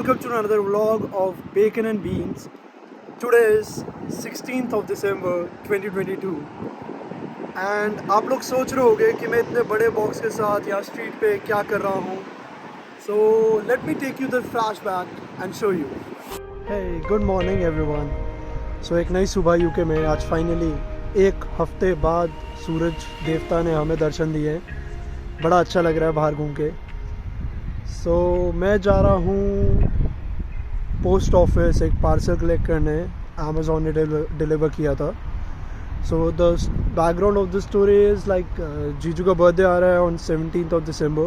welcome to another vlog of Bacon and Beans. Today is 16th of December 2022 and आप लोग सोच रहे होंगे कि मैं इतने बड़े बॉक्स के साथ यहाँ स्ट्रीट पे क्या कर रहा हूँ. So let me take you the flashback and show you. Hey, good morning everyone. So एक नई सुबह यूके में आज फाइनली एक हफ्ते बाद सूरज देवता ने हमें दर्शन दिए. बड़ा अच्छा लग रहा है बाहर घूम के. सो मैं जा रहा हूँ पोस्ट ऑफिस एक पार्सल कलेक्ट करने. अमेज़ॉन ने डिलीवर किया था. So the background of the story is like जीजू का बर्थडे आ रहा है on 17th of December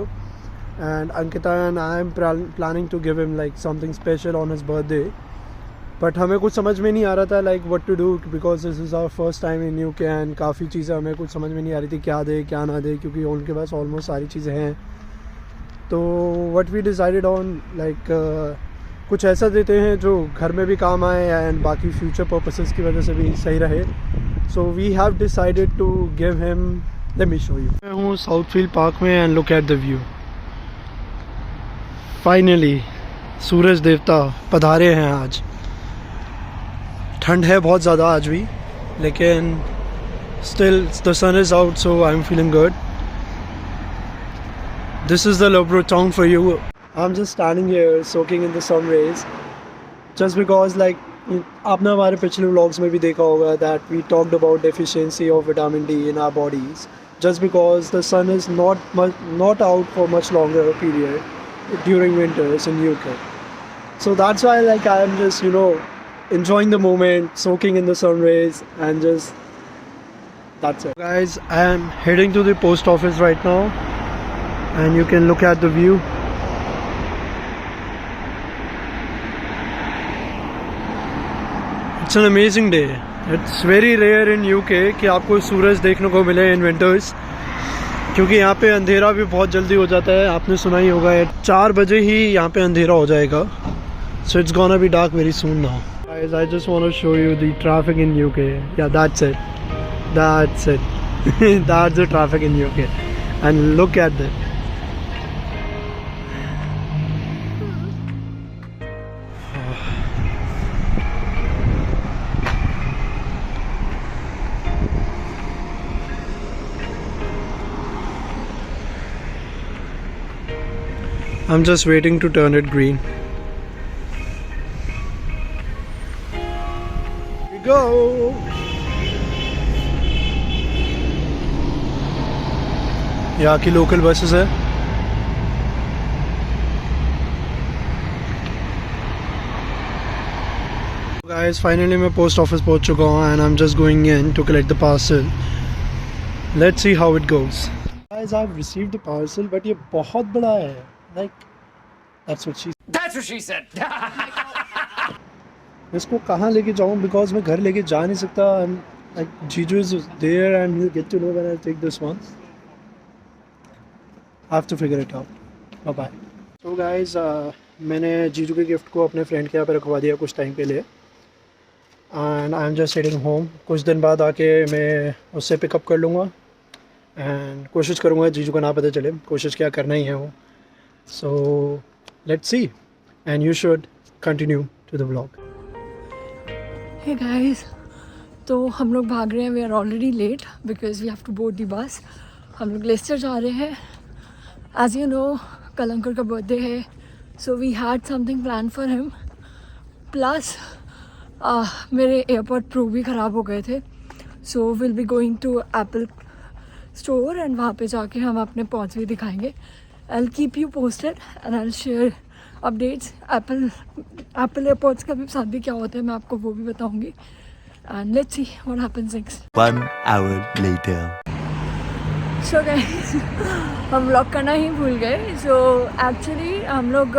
and Ankita and I am planning to give him like something special on his birthday. But हमें कुछ समझ में नहीं आ रहा था like what to do because this is our first time in UK and काफ़ी चीज़ें हमें कुछ समझ में नहीं आ रही थी क्या दे क्या ना दे क्योंकि उनके पास ऑलमोस्ट सारी चीज़ें हैं. तो what we decided on like कुछ ऐसा देते हैं जो घर में भी काम आए एंड बाकी फ्यूचर पर्पसेस की वजह से भी सही रहे. So we have decided to give him. Let me show you. मैं हूँ साउथफील्ड पार्क में and look at the view. Finally सूरज देवता पधारे हैं आज. ठंड है बहुत ज़्यादा आज भी लेकिन still the sun is out so I am feeling good. This is the Lobro town for you. I'm just standing here soaking in the sun rays just because like आपने हमारे पिछले vlogs में भी देखा होगा that we talked about deficiency of vitamin D in our bodies just because the sun is not out for much longer period during winters in UK. So that's why like I am just enjoying the moment, soaking in the sun rays and just that's it. Guys, I am heading to the post office right now. And you can look at the view. It's an amazing day. It's very rare in UK कि आपको सूरज देखने को मिले in winters क्योंकि यहाँ पे अंधेरा भी बहुत जल्दी हो जाता है. आपने सुना ही होगा 4 बजे ही यहाँ पे अंधेरा हो जाएगा. So it's gonna be dark very soon now. Guys, I just want to show you the traffic in UK. Yeah, that's it. That's it. That's the traffic in UK. And look at that. I'm just waiting to turn it green. Here we go. यहाँ की local buses है. Guys, finally मैं post office पहुँच चुका हूँ and I'm just going in to collect the parcel. Let's see how it goes. Guys, I've received the parcel but ये बहुत बड़ा है. Like that's what she said. इसको कहाँ लेके जाऊँ because मैं घर लेके जा नहीं सकता. Like Jiju is there and he'll get to know when I take this one. I have to figure it out. Bye bye. So guys, मैंने जीजू के गिफ्ट को अपने फ्रेंड के यहाँ पे रखवा दिया कुछ टाइम के लिए and I'm just heading home. कुछ दिन बाद आके मैं उससे पिकअप कर लूँगा and कोशिश करूँगा जीजू का ना पता चले. कोशिश क्या करना ही है वो. So let's see and you should continue to the vlog. Hey guys, तो हम लोग भाग रहे हैं. We are already late because we have to board the bus. हम लोग लेस्टर जा रहे हैं. As you know, कल अंकल का बर्थडे है so we had something planned for him. Plus मेरे एयरपॉड प्रो भी ख़राब हो गए थे so we'll be going to Apple store and वहाँ पे जाके हम अपने पॉड्स भी दिखाएंगे. I'll keep you posted and I'll share updates. Apple AirPods का भी साथ भी क्या होता है मैं आपको वो भी बताऊंगी. And let's see what happens next. 1 hour later. So guys, हम व्लॉग करना ही भूल गए. So actually हम लोग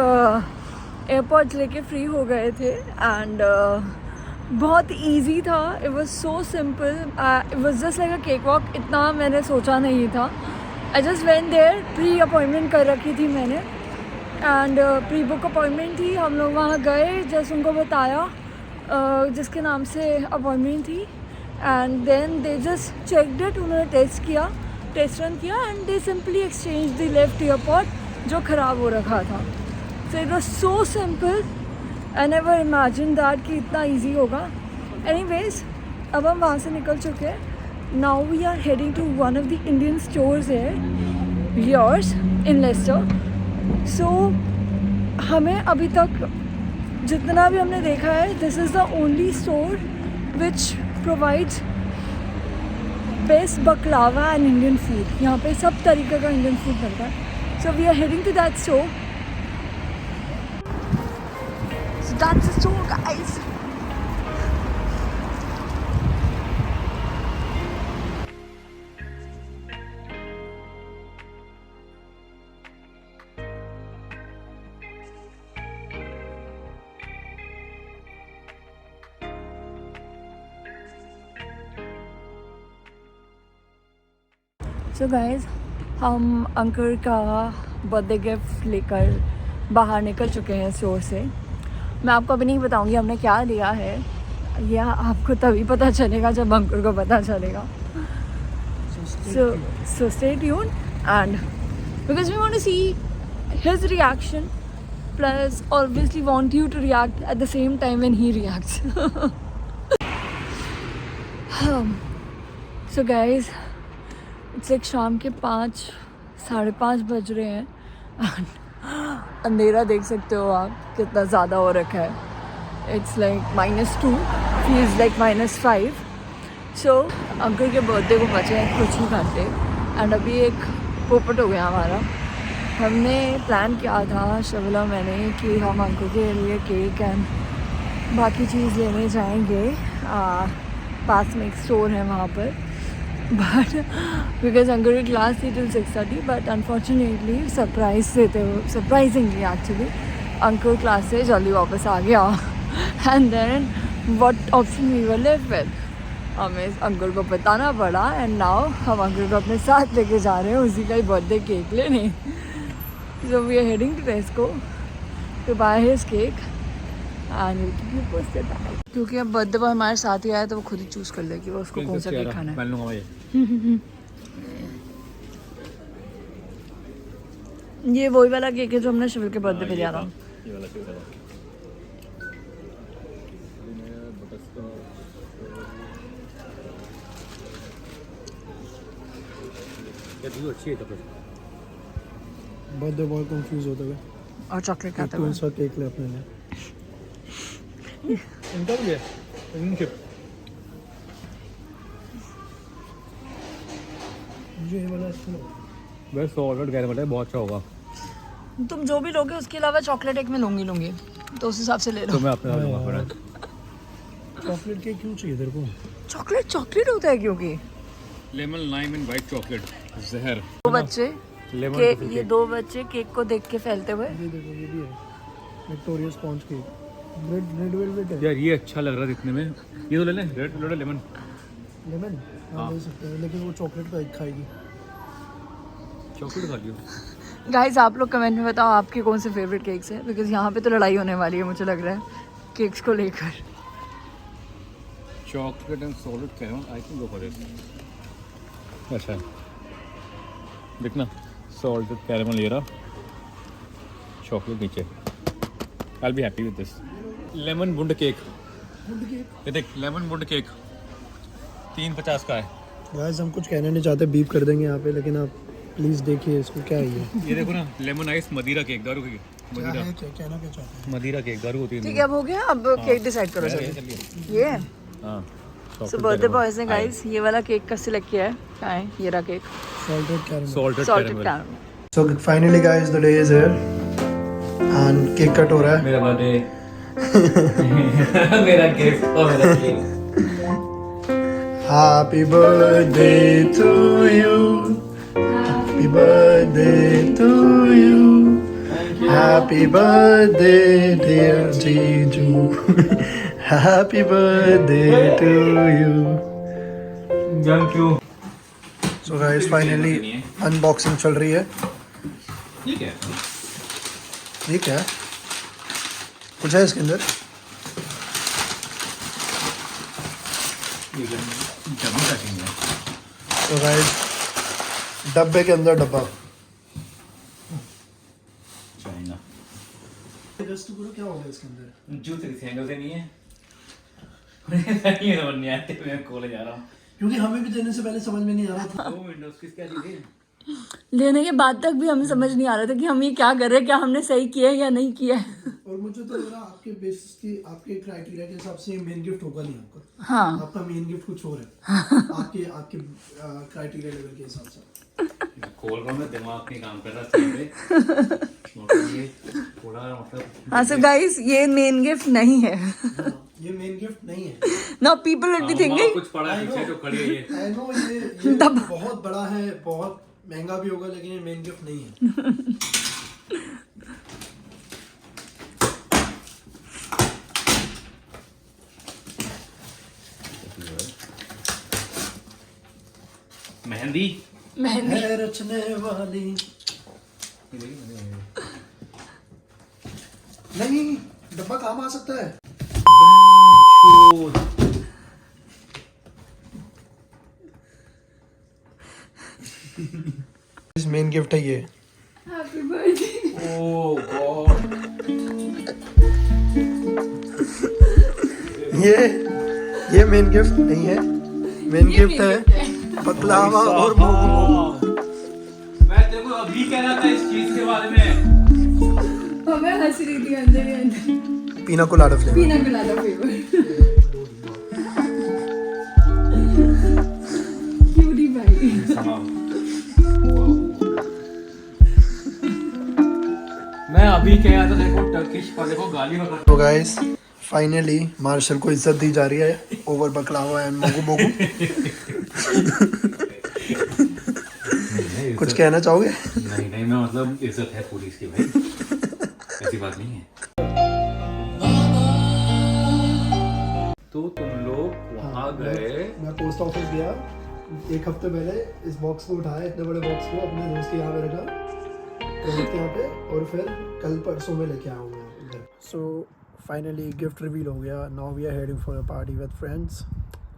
AirPods लेके फ्री हो गए थे and बहुत easy था. It was so simple. It was just like a cakewalk. इतना मैंने सोचा नहीं था. I just went there. Pre appointment कर रखी थी मैंने एंड प्री बुक अपॉइंटमेंट थी. हम लोग वहाँ गए जस्ट उनको बताया जिसके नाम से अपॉइंटमेंट थी and then they just checked it. उन्होंने टेस्ट रन किया and they simply exchange the left AirPod जो ख़राब हो रखा था. So it was so simple. I never imagined that कि इतना easy होगा. Anyways, अब हम वहाँ से निकल चुके हैं. Now we are heading to one of the Indian stores here, yours in Leicester. So हमें अभी तक जितना भी हमने देखा है, this is the only store which provides best baklava and Indian food. यहाँ पे सब तरीके का Indian food मिलता है. So we are heading to that store. So that's the store, guys. So guys, हम अंकल का बर्थडे गिफ्ट लेकर बाहर निकल चुके हैं स्टोर से. मैं आपको अभी नहीं बताऊंगी हमने क्या लिया है, यह आपको तभी पता चलेगा जब अंकल को पता चलेगा. So stay tuned, and because we want to see his reaction, plus obviously want you to react at the same time when he reacts. So guys, it's like शाम के 5-5:30 बज रहे हैं. अंधेरा देख सकते हो आप कितना ज़्यादा हो रखा है. It's like -2, feels like -5. So uncle के बर्थडे को बचे हैं कुछ ही घंटे, एंड अभी एक पोपट हो गया हमारा. हमने प्लान किया था शबला मैंने कि हम अंकल के लिए केक एंड बाकी चीज़ लेने जाएंगे. पास में एक स्टोर है वहाँ पर, बट बिकॉज अंकल की क्लास थी till 6:30, but unfortunately surprisingly actually uncle class से जल्दी वापस आ गया. And then what option we were left with, हमें अंकल को बताना पड़ा. एंड नाउ हम अंकल को अपने साथ लेके जा रहे हैं उसी का ही बर्थडे केक लेने. So we are heading to Tesco to buy his cake and will keep you posted. क्योंकि अब बर्थडे पर हमारे साथ ही आया तो वो खुद ही चूज़ कर ले कि वो उसको कौन सा केक खाना है. ये वही वाला केक है जो हमने शिविर के बर्थडे पे लिया था. बर्थडे बॉय कंफ्यूज होता है. और चॉकलेट खाता कौन सा केक ले अपने लिए? इनका भी है मुझे ये वाला अच्छा लगा. बस सॉल्टेड कैरेमल है, बहुत अच्छा होगा. तुम जो भी लोगे उसके अलावा चॉकलेट एक में लूँगी तो उस हिसाब से ले लो. तो मैं अपने साथ लूंगा फिर. चॉकलेट केक क्यों चाहिए तेरे को? चॉकलेट होता है क्योंकि lemon lime and white chocolate जहर. ये दो बच्चे केक को देख के फैलते हुए. ये देखो ये भी है Victoria sponge cake. Red velvet है यार, ये अच्छा लग रहा है दिखने में. ये तो ले लें, रेड लेमन. हाँ ले सकते हैं, लेकिन वो चॉकलेट का एक खाएगी. चॉकलेट खा लियो. गाइस आप लोग कमेंट में बताओ आपके कौन से फेवरेट केक्स हैं, बिकॉज यहाँ पे तो लड़ाई होने वाली है मुझे लग रहा है केक्स को लेकर. Chocolate and solid caramel, I think go for this. अच्छा देखना, सॉल्टेड कैरेमल ये रहा, चॉकलेट नीचे. I will be happy with this. Lemon bundt cake, ये देख, लेमन बुंड केक 3.50 का है. गाइस हम कुछ कहना नहीं चाहते, बीप कर देंगे यहाँ पे, लेकिन आप प्लीज देखिए इसको क्या है ये देखो ना, लेमन आइस मदिरा केक, दारू की क्या है, क्या कहना क्या चाहते हैं? मदिरा केक, दारू होती है. ठीक है अब हो गया. अब केक डिसाइड करो चलिए. ये हाँ, सो बर्थडे बॉयज ने गाइस ये वाला केक का सिलेक्ट किया है. क्या है ये रहा cake, salted caramel. Salted salted caramel. Caramel. So finally guys the day is here and cake cut हो रहा है. मेरा बर्थडे मेरा गिफ्ट और मेरा cake. Happy birthday to you. Happy birthday to you. Happy birthday dear Jeju. Happy birthday to you. Thank you. So guys finally unboxing चल रही है. ठीक है. ये क्या है? कुछ है इसके अंदर? तो गाइस डब्बे के अंदर डब्बा. चाइना. एडजस्ट करो, क्या होगा इसके अंदर? जूते की सैंडल से नहीं है। ये नहीं आते, मैं कॉलेज जा रहा हूँ। क्योंकि हमें भी देने से पहले समझ में नहीं आ रहा था। वो विंडोज किस क्या चीज़ है? लेने के बाद तक भी हमें समझ नहीं आ रहा था कि हम ये क्या कर रहे हैं, क्या हमने सही किया है या नहीं किया है। और मुझे तो लग रहा आपके बेसिस की, आपके क्राइटेरिया के हिसाब से मेन गिफ्ट होगा नहीं आपका। हाँ आपका मेन गिफ्ट कुछ और है। आपके क्राइटेरिया लेवल के हिसाब से। खोल रहा हूँ, मैं दिमाग नहीं काम कर रहा है। ये थोड़ा मतलब। हाँ सो गाइस, ये मेन गिफ्ट नहीं है। ये मेन गिफ्ट नहीं है। Now people will be thinking कुछ पड़ा है पीछे जो खड़ी है ये। आई नो ये बहुत बड़ा है, बहुत महंगा भी होगा, लेकिन ये मेन गिफ्ट नहीं है। मेहंदी है रचने वाली नहीं, डब्बा काम आ सकता है। इस मेन गिफ्ट है ये। Happy birthday. Oh God. ये मेन गिफ्ट नहीं है। मेन गिफ्ट है बकलावा और मोमो। मैं तेरे को अभी कह रहा था इस चीज के बारे में। हमें हंस रही थी अंदर ही अंदर। पीना कोलाडा फ्लेवर। पीना कोलाडा फ्लेवर। क्यूटी भाई। मैं अभी कह रहा था देखो टर्किश पर देखो गाली वगैरह। तो गाइस फाइनली मार्शल को इज्जत दी जा रही है ओवर बकलावा एंड मोगू मोगू। कुछ कहना चाहोगे? नहीं नहीं, मैं मतलब इज्जत है पूरी इसकी भाई, ऐसी बात नहीं है। तो तुम लोग वहाँ गए? मैं पोस्ट ऑफिस गया 1 हफ्ते पहले, इस बॉक्स को उठाया, इतने बड़े बॉक्स को अपने दोस्त के यहाँ पे रखा, रोहित के यहाँ पे, और फिर कल परसों में लेके आऊँगा इधर। सो फाइनली गिफ्ट रिवील हो गया। Now we are heading for a party with friends,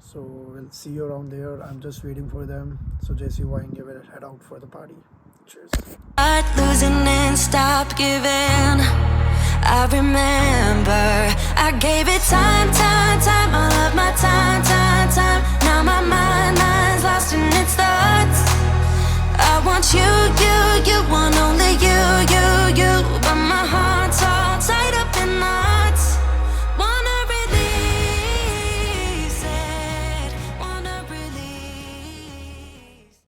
so we'll see you around there. I'm just waiting for them, so जैसे वो आएंगे we'll head out for the party. Cheers. Start losing and stop giving. I remember I gave it time, all of my time. Now my mind's lost in its thoughts. I want you